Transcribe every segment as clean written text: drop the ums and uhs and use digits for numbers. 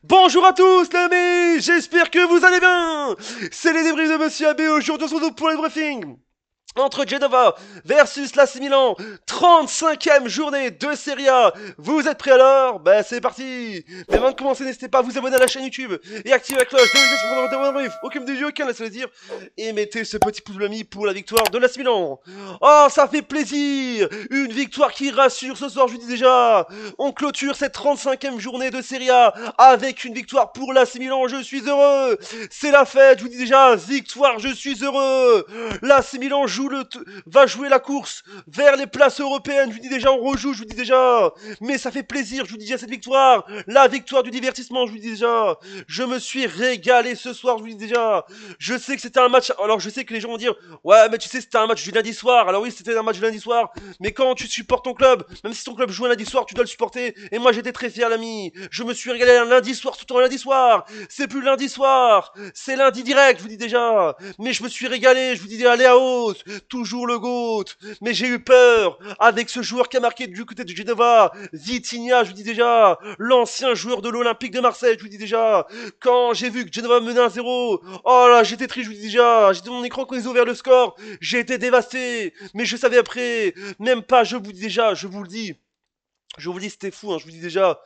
Bonjour à tous les amis, j'espère que vous allez bien. C'est les débriefs de Monsieur AB, aujourd'hui on se retrouve pour le briefing entre Genova versus l'AC Milan, 35e journée de Serie A. Vous êtes prêts alors? Bah c'est parti. Mais avant de commencer, n'hésitez pas à vous abonner à la chaîne YouTube et activer la cloche de notification pour ne pas rater aucune vidéo, aucun laisse le dire. Et mettez ce petit pouce bleu pour la victoire de l'AC Milan. Oh, ça fait plaisir. Une victoire qui rassure ce soir, je vous dis déjà. On clôture cette 35e journée de Serie A avec une victoire pour l'AC Milan. Je suis heureux. C'est la fête, je vous dis déjà. Victoire, je suis heureux. L'AC Milan va jouer la course vers les places européennes. Je vous dis déjà, on rejoue, je vous dis déjà. Mais ça fait plaisir, je vous dis déjà, cette victoire. La victoire du divertissement, je vous dis déjà. Je me suis régalé ce soir, je vous dis déjà. Je sais que c'était un match. Alors, je sais que les gens vont dire, ouais, mais tu sais, c'était un match du lundi soir. Alors, oui, c'était un match du lundi soir. Mais quand tu supportes ton club, même si ton club joue un lundi soir, tu dois le supporter. Et moi, j'étais très fier, l'ami. Je me suis régalé un lundi soir, tout un lundi soir. C'est plus lundi soir. C'est lundi direct, je vous dis déjà. Mais je me suis régalé, je vous dis déjà, allez à hausse. Toujours le GOAT. Mais j'ai eu peur avec ce joueur qui a marqué du côté de Genova, Vitinha, je vous dis déjà, l'ancien joueur de l'Olympique de Marseille, je vous dis déjà, quand j'ai vu que Genova menait 1-0, oh là, j'étais triste, je vous dis déjà, j'étais dans mon écran quand ils ont ouvert le score, j'ai été dévasté, mais je savais après, même pas, je vous dis déjà, je vous dis, c'était fou, hein, je vous dis déjà.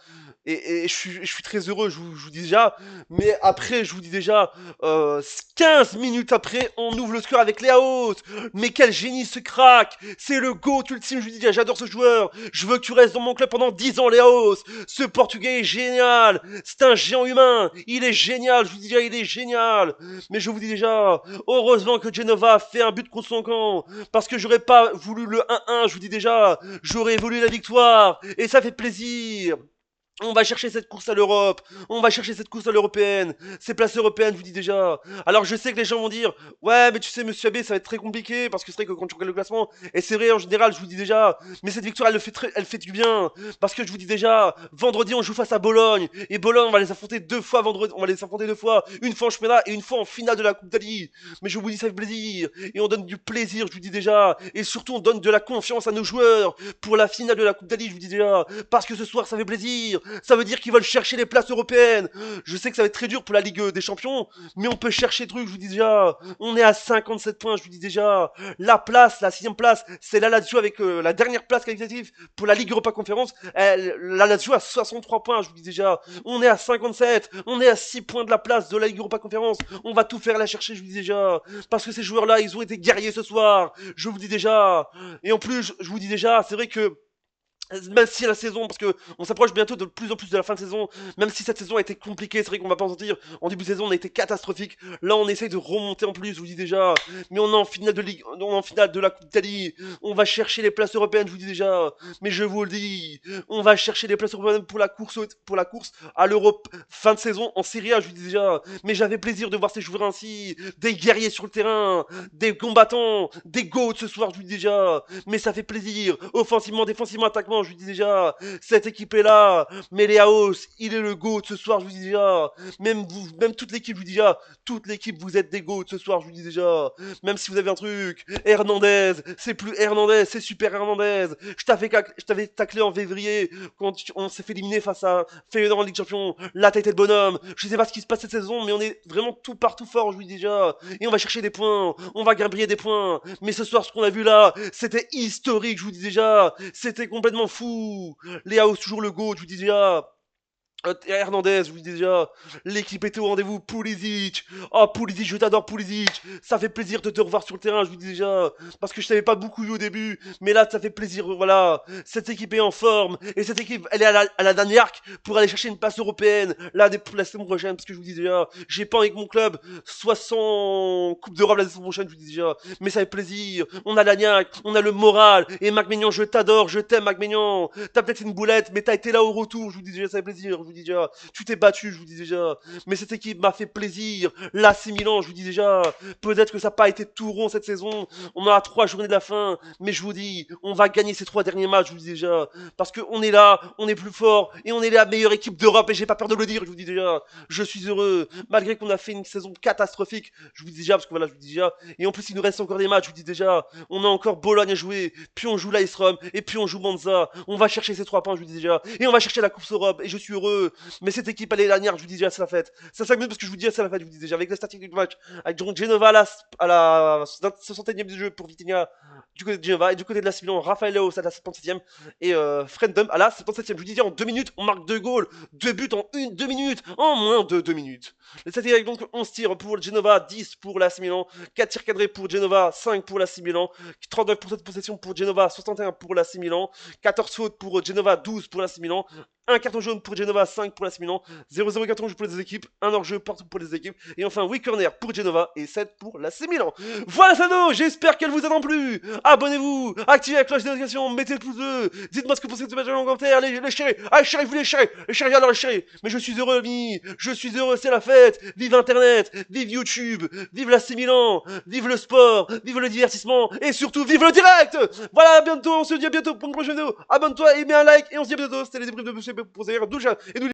Et je suis très heureux, je vous dis déjà. Mais après, je vous dis déjà, 15 minutes après, on ouvre le score avec Leao. Mais quel génie ce crack. C'est le GOAT ultime, je vous dis déjà, j'adore ce joueur. Je veux que tu restes dans mon club pendant 10 ans, Leao. Ce Portugais est génial. C'est un géant humain. Il est génial, je vous dis déjà, il est génial. Mais je vous dis déjà, heureusement que Genova a fait un but contre son camp. Parce que j'aurais pas voulu le 1-1, je vous dis déjà. J'aurais voulu la victoire. Et ça fait plaisir. On va chercher cette course à l'Europe, on va chercher cette course à l'européenne, ces places européennes, je vous dis déjà. Alors je sais que les gens vont dire, ouais mais tu sais monsieur Abbé ça va être très compliqué, parce que c'est vrai que quand tu regardes le classement, et c'est vrai en général je vous dis déjà, mais cette victoire elle fait du bien, parce que je vous dis déjà, vendredi on joue face à Bologne, et Bologne on va les affronter deux fois vendredi, on va les affronter deux fois, une fois en championnat et une fois en finale de la Coupe d'Italie. Mais je vous dis ça fait plaisir, et on donne du plaisir, je vous dis déjà, et surtout on donne de la confiance à nos joueurs, pour la finale de la Coupe d'Italie, je vous dis déjà, parce que ce soir ça fait plaisir, ça veut dire qu'ils veulent chercher les places européennes. Je sais que ça va être très dur pour la Ligue des Champions, mais on peut chercher trucs, je vous dis déjà. On est à 57 points, je vous dis déjà. La place, la sixième place, c'est la Lazio avec la dernière place qualitative pour la Ligue Europa Conférence. La Lazio a 63 points, je vous dis déjà. On est à 57, on est à 6 points de la place de la Ligue Europa Conférence. On va tout faire la chercher, je vous dis déjà. Parce que ces joueurs-là, ils ont été guerriers ce soir. Je vous dis déjà. Et en plus, je vous dis déjà, c'est vrai que même si la saison, parce que on s'approche bientôt de plus en plus de la fin de saison, même si cette saison a été compliquée, c'est vrai qu'on va pas en mentir, en début de saison on a été catastrophique, là on essaye de remonter en plus, je vous dis déjà, mais on est en finale de Ligue, on est en finale de la Coupe d'Italie, on va chercher les places européennes, je vous dis déjà, mais je vous le dis, on va chercher les places européennes pour la course à l'Europe, fin de saison en Serie A, je vous dis déjà, mais j'avais plaisir de voir ces joueurs ainsi, des guerriers sur le terrain, des combattants, des GOATs ce soir, je vous dis déjà, mais ça fait plaisir, offensivement, défensivement, attaquement, je vous dis déjà, cette équipe est là, mais Leaos, il est le GOAT ce soir, je vous dis déjà, même vous, même toute l'équipe, je vous dis déjà, toute l'équipe, vous êtes des GOAT ce soir, je vous dis déjà, même si vous avez un truc, Hernandez, c'est plus Hernandez, c'est super Hernandez, je t'avais taclé en février, quand on s'est fait éliminer face à Feyenoord en Ligue Champion, là t'as été le bonhomme, je sais pas ce qui se passe cette saison, mais on est vraiment tout partout fort, je vous dis déjà, et on va chercher des points, on va grimper des points, mais ce soir, ce qu'on a vu là, c'était historique, je vous dis déjà, c'était complètement fou. Léao, toujours le go, je vous dis déjà. Hernandez, je vous dis déjà, l'équipe était au rendez-vous, Pulisic, oh Pulisic, je t'adore Pulisic, ça fait plaisir de te revoir sur le terrain, je vous dis déjà, parce que je t'avais pas beaucoup vu au début, mais là ça fait plaisir, voilà, cette équipe est en forme, et cette équipe, elle est à la Danemark pour aller chercher une place européenne, là, pour la saison prochaine, parce que je vous dis déjà, j'ai pas envie que mon club soit sans Coupe d'Europe la saison prochaine, je vous dis déjà, mais ça fait plaisir, on a l'Agnac, on a le moral, et Mac Maignan, je t'adore, je t'aime Mac Maignan, t'as peut-être une boulette, mais t'as été là au retour, je vous dis déjà, ça fait plaisir, je vous dis déjà. Tu t'es battu, je vous dis déjà. Mais cette équipe m'a fait plaisir. L'AC Milan, je vous dis déjà. Peut-être que ça n'a pas été tout rond cette saison. On a 3 journées de la fin. Mais je vous dis, on va gagner ces 3 derniers matchs, je vous dis déjà. Parce qu'on est là, on est plus fort. Et on est la meilleure équipe d'Europe. Et j'ai pas peur de le dire, je vous dis déjà. Je suis heureux. Malgré qu'on a fait une saison catastrophique. Je vous dis déjà, parce que voilà, je vous dis déjà. Et en plus, il nous reste encore des matchs, je vous dis déjà. On a encore Bologne à jouer. Puis on joue l'Ice Rome. Et puis on joue Monza. On va chercher ces 3 points, je vous dis déjà. Et on va chercher la Coupe Europe. Et je suis heureux. 2. Mais cette équipe, elle est lanière, je vous dis déjà, c'est la fête. C'est 5 minutes parce que je vous dis, c'est la fête, je vous dis déjà. Avec la statique du match, avec donc Genova à la 60e du jeu pour Vitinha du côté de Genova. Et du côté de la Milan, Rafael Leao à la 77e. Et Frendum à la 77e. Je vous dis déjà, en 2 minutes, on marque 2 goals. 2 buts en 2 minutes. En moins de 2 minutes. Les statistiques avec donc 11 tirs pour Genova, 10 pour la Milan. 4 tirs cadrés pour Genova, 5 pour la Milan. 39% de possession pour Genova, 61 pour la Milan. 14 fautes pour Genova, 12 pour la Milan. Un carton jaune pour Genova, 5 pour la Milan. 0-0 carton rouge pour les équipes. Un hors-jeu partout pour les équipes. Et enfin 8 corners pour Genova et 7 pour la Milan. Voilà ça donc, j'espère qu'elle vous a non plus. Abonnez-vous, activez la cloche de notification, mettez le pouce bleu. Dites-moi ce que vous pensez de ce match en commentaire. Les chéris, ah les chéris, vous les chéris. Les chéris, alors les chéris. Mais je suis heureux, amis. Je suis heureux, c'est la fête. Vive Internet, vive YouTube, vive la Milan, vive le sport, vive le divertissement et surtout vive le direct. Voilà, à bientôt, on se dit à bientôt pour une prochaine vidéo. Abonne-toi et mets un like et on se dit à bientôt. C'était les débriefs de Monsieur pour et nous